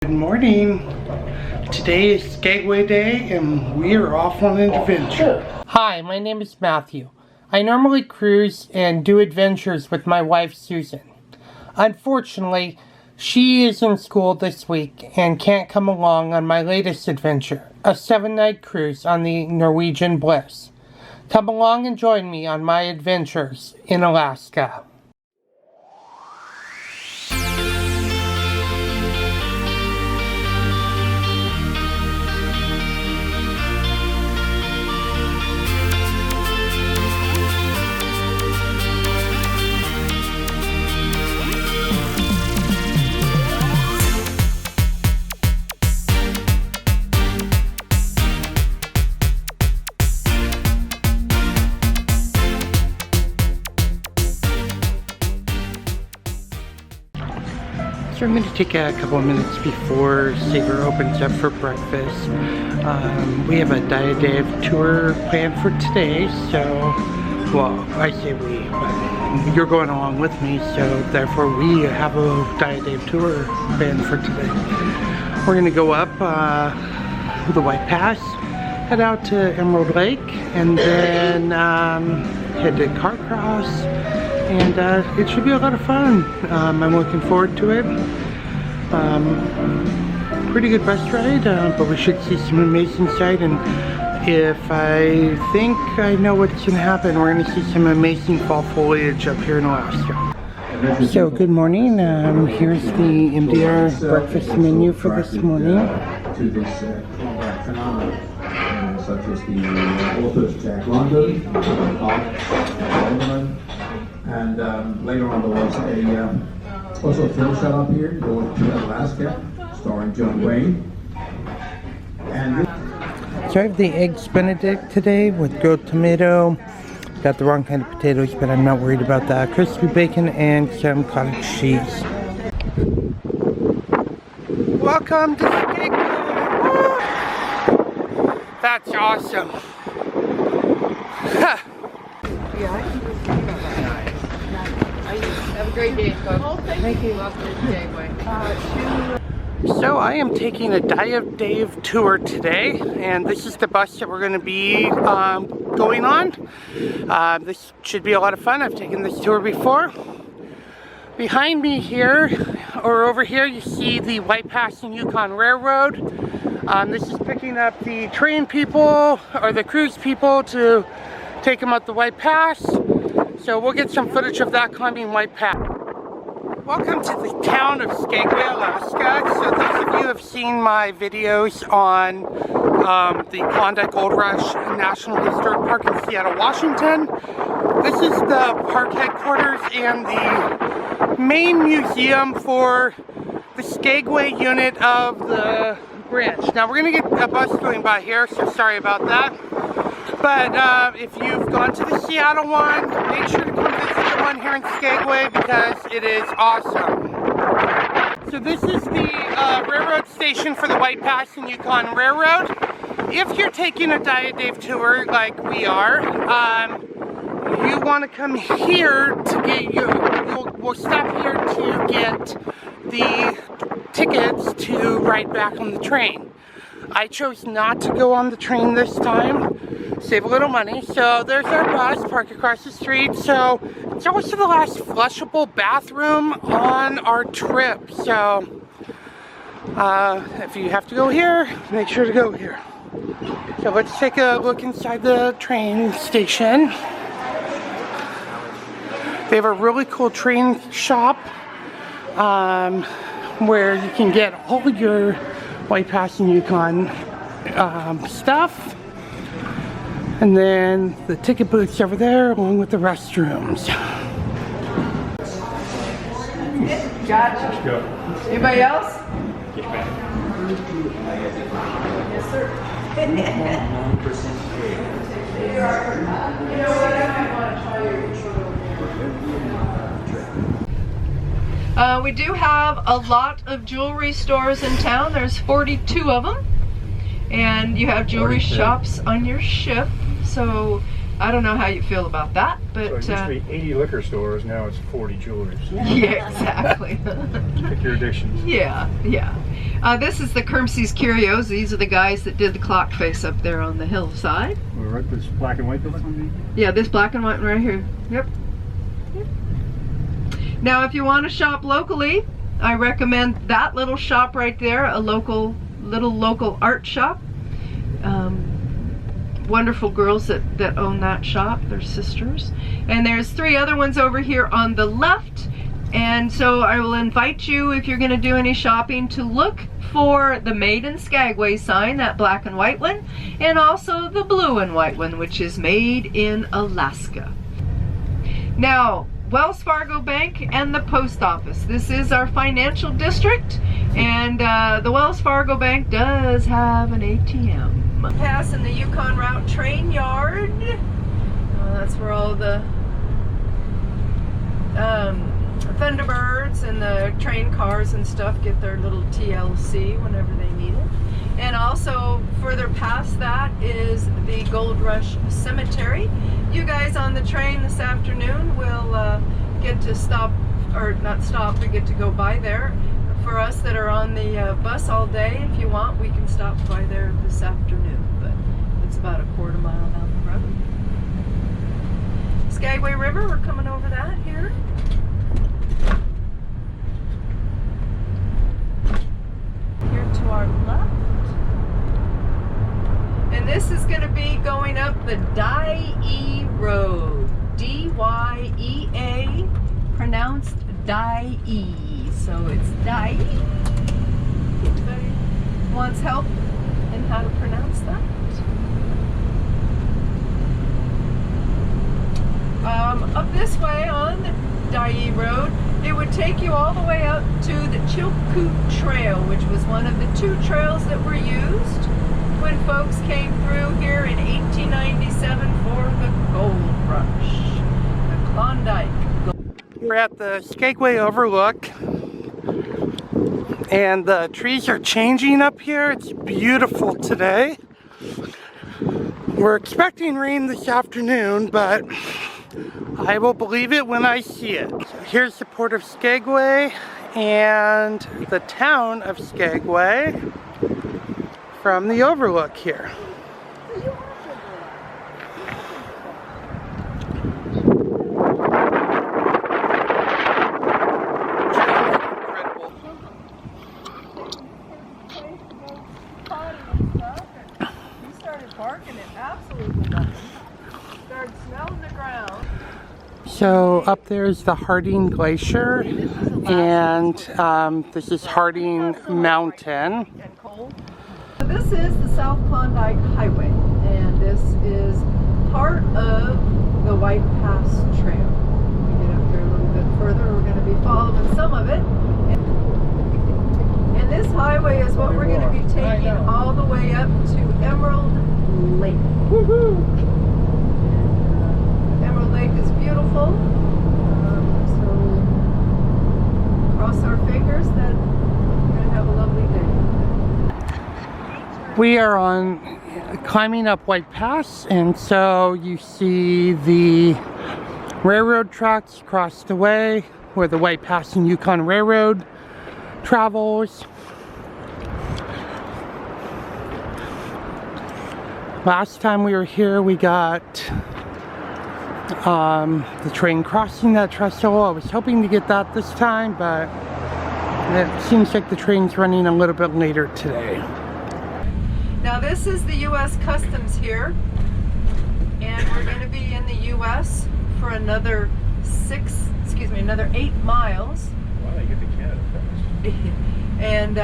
Good morning. Today is Skagway Day and we are off on an adventure. Hi, my name is Matthew. I normally cruise and do adventures with my wife Susan. Unfortunately, she is in school this week and can't come along on my latest adventure, a 7-night cruise on the Norwegian Bliss. Come along and join me on my adventures in Alaska. So I'm going to take a couple of minutes before Sabre opens up for breakfast. We have a Dyea Dave tour planned for today, so, well, I say we, but you're going along with me, so therefore we have a Dyea Dave tour planned for today. We're going to go up the White Pass, head out to Emerald Lake, and then head to Carcross. And it should be a lot of fun. I'm looking forward to it. Pretty good bus ride, but we should see some amazing sight. And if I think I know what's going to happen, we're going to see some amazing fall foliage up here in Alaska. So good morning. Here's the MDR breakfast menu for this morning. Such as the authors Jack London, and later on there was also a film shot up here, Going to Alaska, starring John Wayne. And so I have the Eggs Benedict today with grilled tomato. Got the wrong kind of potatoes, but I'm not worried about that. Crispy bacon and some cottage cheese. Welcome to Skagway! That's awesome. Have a great day, folks. Thank you. Welcome to Skagway. So I am taking a Dyea Dave tour today, and this is the bus that we're going to be going on. This should be a lot of fun. I've taken this tour before. Behind me here, or over here, you see the White Pass Yukon Railroad. This is picking up the train people, or the cruise people, to take them up the White Pass. So we'll get some footage of that climbing White Pass. Welcome to the town of Skagway, Alaska. So those of you who have seen my videos on the Klondike Gold Rush National Historic Park in Seattle, Washington, this is the park headquarters and the main museum for the Skagway unit of the branch. Now we're going to get a bus going by here, so sorry about that. But if you've gone to the Seattle one, make sure to come visit the one here in Skagway because it is awesome. So this is the railroad station for the White Pass Yukon Railroad. If you're taking a Dyea Dave tour like we are, you want to come here to get we'll stop here to get the tickets to ride back on the train. I chose not to go on the train this time, save a little money. So there's our bus parked across the street. So it's also the last flushable bathroom on our trip. So if you have to go here, make sure to go here. So let's take a look inside the train station. They have a really cool train shop where you can get all your White Pass and Yukon stuff. And then the ticket booth's over there along with the restrooms. Gotcha. Anybody else? get back. Yes, sir. We do have a lot of jewelry stores in town. There's 42 of them. And you have jewelry shops on your ship. So I don't know how you feel about that, but so it used to be 80 liquor stores, now it's 40 jewelry stores. Yeah, exactly. Pick your addictions. Yeah, yeah. This is the Kermsey's Curios. These are the guys that did the clock face up there on the hillside. We're right this black and white building? Yeah, this black and white right here. Yep. Now, if you want to shop locally, I recommend that little shop right there, a little local art shop. Wonderful girls that own that shop. They're sisters. And there's 3 other ones over here on the left. And so I will invite you, if you're going to do any shopping, to look for the Made in Skagway sign, that black and white one, and also the blue and white one, which is Made in Alaska. Now, Wells Fargo Bank and the post office. This is our financial district, and the Wells Fargo Bank does have an ATM. Passing the Yukon Route train yard. That's where all the Thunderbirds and the train cars and stuff get their little TLC whenever they need it. And also further past that is the Gold Rush Cemetery. You guys on the train this afternoon will get to stop, or not stop, but get to go by there. For us that are on the bus all day, if you want, we can stop by there this afternoon, but it's about a quarter mile down the road. Skagway River, we're coming over that here. Here to our left. And this is going to be going up the Dyea Road. D-Y-E-A, pronounced Dyea. So it's Dyea. Anybody wants help in how to pronounce that? Up this way on the Dyea Road, it would take you all the way up to the Chilkoot Trail, which was one of the 2 trails that were used when folks came through here in 1897 for the gold rush, the Klondike. We're at the Skagway Overlook, and the trees are changing up here. It's beautiful today. We're expecting rain this afternoon, but I will believe it when I see it. So here's the Port of Skagway and the town of Skagway from the overlook here. So up there is the Harding Glacier, and this is Harding Mountain. So this is the South Klondike Highway, and this is part of the White Pass Trail. We get up here a little bit further, we're going to be following some of it. And this highway is what we're going to be taking all the way up to Emerald Lake. Woohoo! Emerald Lake is beautiful. So cross our fingers that we're going to have a lovely day. We are climbing up White Pass, and so you see the railroad tracks across the way where the White Pass and Yukon Railroad travels. Last time we were here, we got the train crossing that trestle. I was hoping to get that this time, but it seems like the train's running a little bit later today. Now this is the U.S. Customs here, and we're going to be in the U.S. for another 8 miles. Wow, you get to Canada fast. And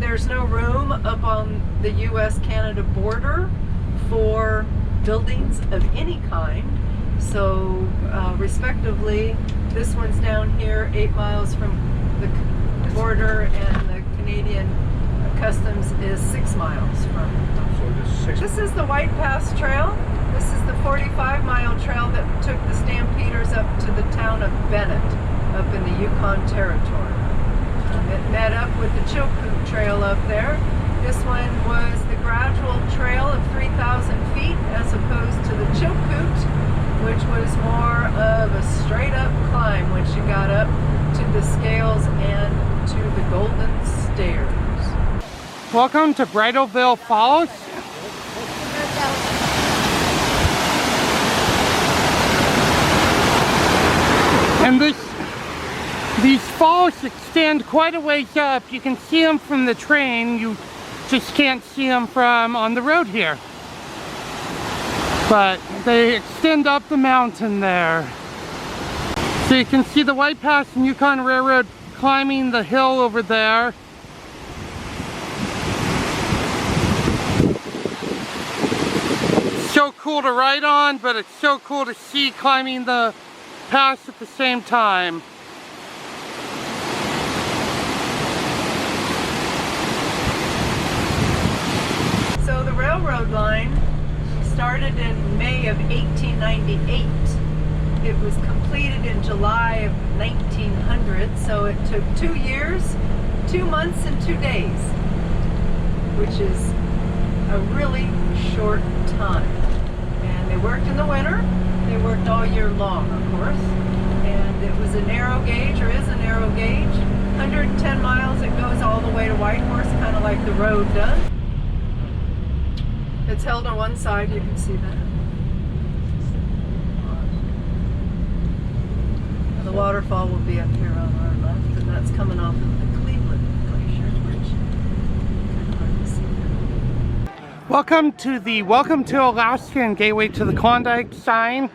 there's no room up on the U.S.-Canada border for buildings of any kind. So respectively, this one's down here 8 miles from the border, and the Canadian Customs is 6 miles from. So This is the White Pass Trail. This is the 45-mile trail that took the Stampeders up to the town of Bennett, up in the Yukon Territory. It met up with the Chilkoot Trail up there. This one was the gradual trail of 3,000 feet as opposed to the Chilkoot, which was more of a straight-up climb once you got up to the scales and to the Golden Stairs. Welcome to Bridalveil Falls. And these falls extend quite a ways up. You can see them from the train. You just can't see them from on the road here. But they extend up the mountain there. So you can see the White Pass and Yukon Railroad climbing the hill over there. So cool to ride on, but it's so cool to see climbing the pass at the same time. So the railroad line started in May of 1898. It was completed in July of 1900, so it took 2 years, 2 months, and 2 days, which is a really short time. And they worked in the winter. They worked all year long, of course. And it was a narrow gauge, or is a narrow gauge. 110 miles, it goes all the way to Whitehorse, kind of like the road does. It's held on one side, you can see that. The waterfall will be up here on our left, and that's coming off of the Cleveland Glacier, which kind of hard to see there. Welcome to Alaska and Gateway to the Klondike sign.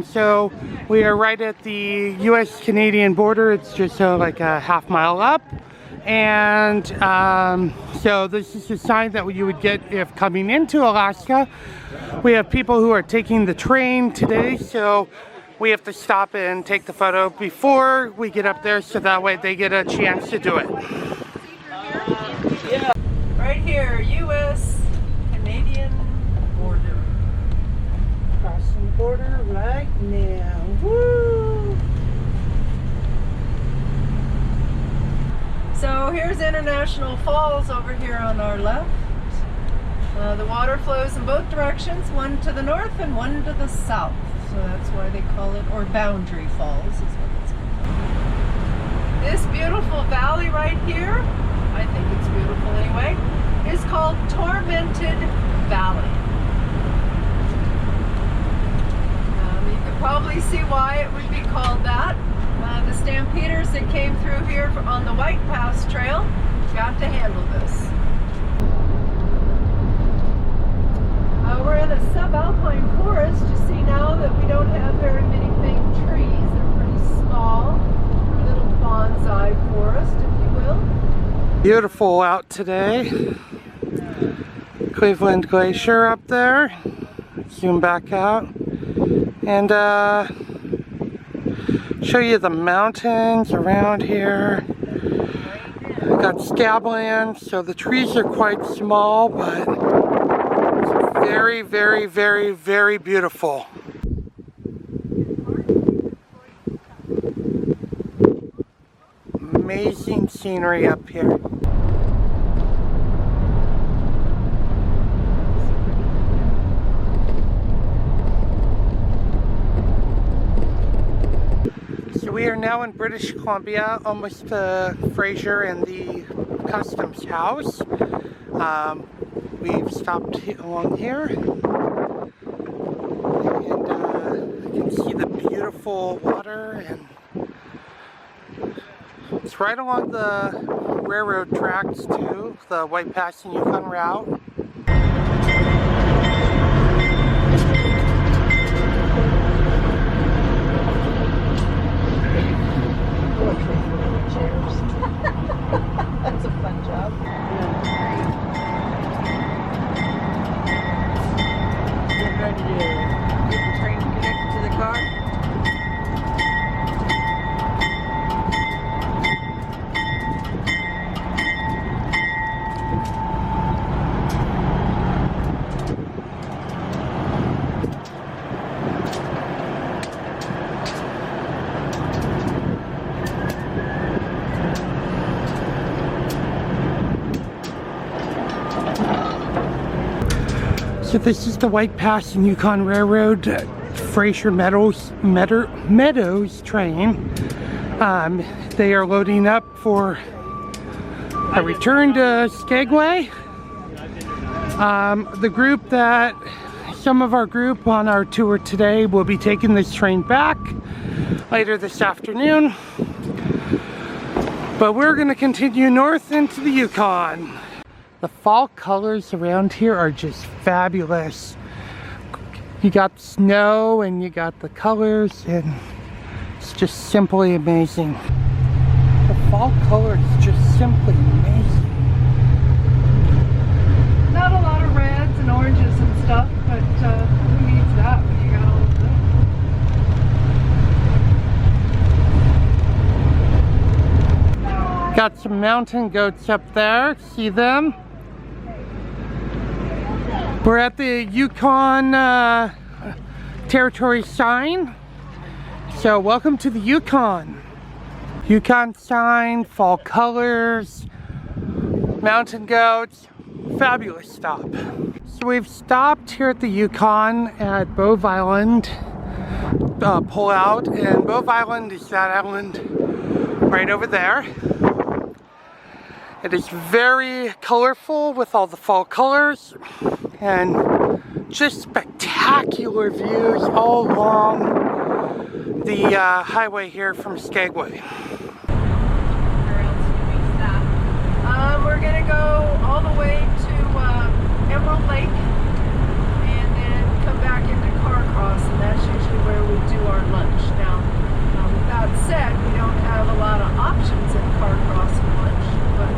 So we are right at the U.S.-Canadian border. It's just like a half mile up. And so this is a sign that you would get if coming into Alaska. We have people who are taking the train today, so we have to stop and take the photo before we get up there, so that way they get a chance to do it. Right here, U.S.-Canadian border. Crossing the border right now. Woo! So here's International Falls over here on our left. The water flows in both directions, one to the north and one to the south. So that's why they call it, or Boundary Falls is what it's called. This beautiful valley right here, I think it's beautiful anyway, is called Tormented Valley. You could probably see why it would be called that. The stampeders that came through here on the White Pass Trail got to handle this. We're in a subalpine forest. You see now that we don't have very many big trees. They're pretty small. A little bonsai forest, if you will. Beautiful out today. Cleveland Glacier up there. Zoom back out. And show you the mountains around here. We got scablands, so the trees are quite small, but it's very, very, very, very beautiful. Amazing scenery up here. We are now in British Columbia, almost to Fraser and the Customs House. We've stopped along here, and you can see the beautiful water, and it's right along the railroad tracks too, the White Pass and Yukon route. That's a fun job. You're ready to get the train connected to the car? So this is the White Pass and Yukon Railroad Fraser Meadows train. They are loading up for I returned to Skagway. The group that, some of our group on our tour today will be taking this train back later this afternoon. But we're gonna continue north into the Yukon. The fall colors around here are just fabulous. You got snow and you got the colors, and it's just simply amazing. The fall color is just simply amazing. Not a lot of reds and oranges and stuff, but who needs that when you got all of them? Got some mountain goats up there, see them? We're at the Yukon Territory sign. So welcome to the Yukon. Yukon sign, fall colors, mountain goats, fabulous stop. So we've stopped here at the Yukon at Bove Island, pull out, and Bove Island is that island right over there. It is very colorful with all the fall colors and just spectacular views all along the highway here from Skagway. We're gonna go all the way to Emerald Lake and then come back into Carcross, and that's usually where we do our lunch. Now, with that said, we don't have a lot of options in Carcross for lunch, but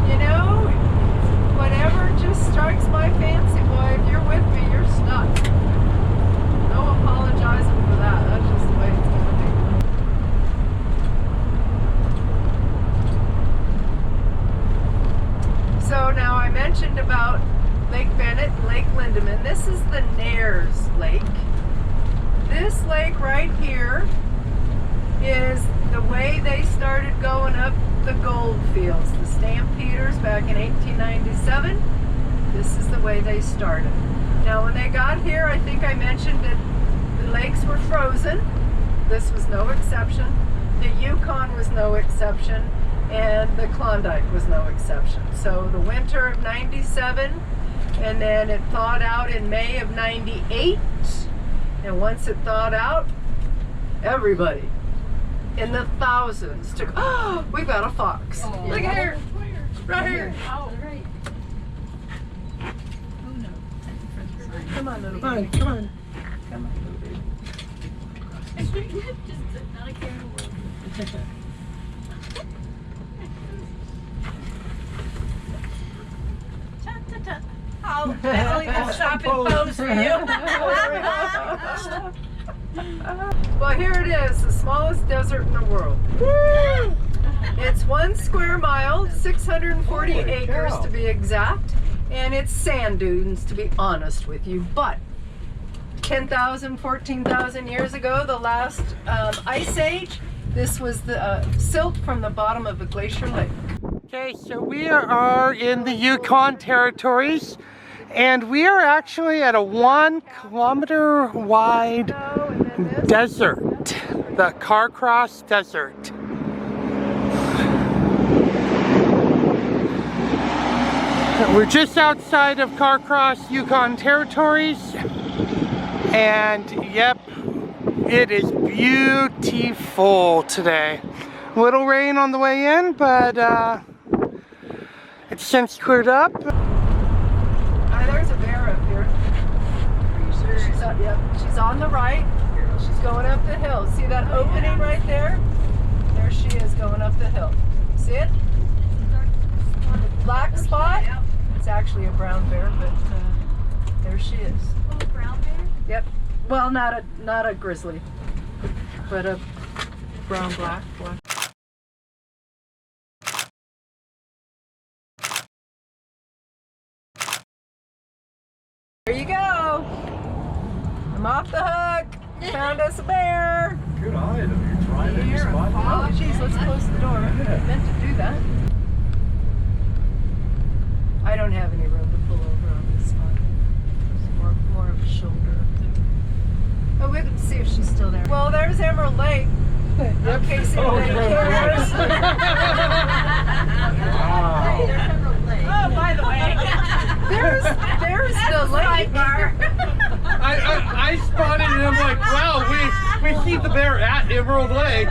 you know, whatever just strikes my fancy, boy. If you're with me, you're stuck. No apologizing for that. That's just the way it's gonna be. So now I mentioned about Lake Bennett, Lake Lindeman. This is the Nares Lake. This lake right here is the way they started going up the gold fields. The Stampeders back in 1897. This is the way they started. Now when they got here, I think I mentioned that the lakes were frozen. This was no exception. The Yukon was no exception. And the Klondike was no exception. So the winter of 97, and then it thawed out in May of 98. And once it thawed out, everybody in the thousands took, oh, we've got a fox. Oh, look at here. Right here. Oh, right. Oh no. Come on, little Come on, baby. come on. Come on, little baby. Just not a care in the world. Ta-ta-ta. Oh, Leslie will stop and pose for you. Well, here it is, the smallest desert in the world. It's 1 square mile, 640 acres to be exact, and it's sand dunes, to be honest with you. But 10,000, 14,000 years ago, the last ice age, this was the silt from the bottom of a glacier lake. Okay, so we are in the Yukon Territories, and we are actually at a 1 kilometer wide desert, the Carcross Desert. We're just outside of Carcross, Yukon Territories, and yep, it is beautiful today. A little rain on the way in, but it's since cleared up. There's a bear up here. She's up, yep, she's on the right. She's going up the hill. See that opening right there? There she is going up the hill. See it? The black spot? It's actually a brown bear, but there she is. Oh, brown bear? Yep. Well, not a grizzly, but a brown black one. There you go. I'm off the hook. Found us a bear. Good eye, though. You're trying to spot. Oh, geez, let's close the door. I meant to do that. I I don't have any room to pull over on this spot. It's more of a shoulder. Oh, we can see if she's still there. Well, there's Emerald Lake. In case anybody cares. Oh, by the way. There's the lake. I spotted it and I'm like, wow, we see the bear at Emerald Lake.